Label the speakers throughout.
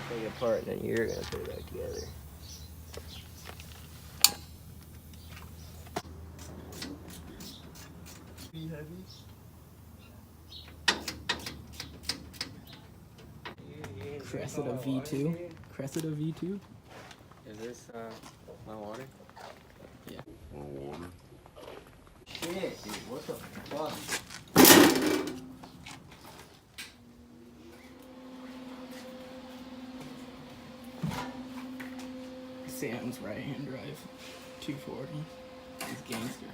Speaker 1: Take it apart, and then you're gonna put it back together. Be heavy.
Speaker 2: Cressida V2. Cressida V2.
Speaker 1: Is this my water?
Speaker 2: Yeah.
Speaker 1: More water. Shit, dude, what the fuck?
Speaker 2: Sam's right-hand drive. 240. He's gangster.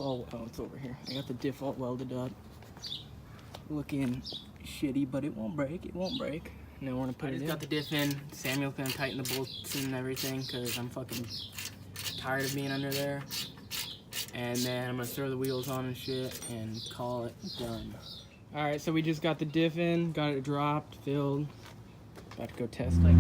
Speaker 2: Oh, it's over here. I got the diff all welded up. Looking shitty, but it won't break. It won't break. Now we're gonna put it in. I just got the diff in. Samuel's gonna tighten the bolts and everything because I'm fucking tired of being under there. And then I'm gonna throw the wheels on and shit and call it done. All right, so we just got the diff in, got it dropped, filled. About to go test like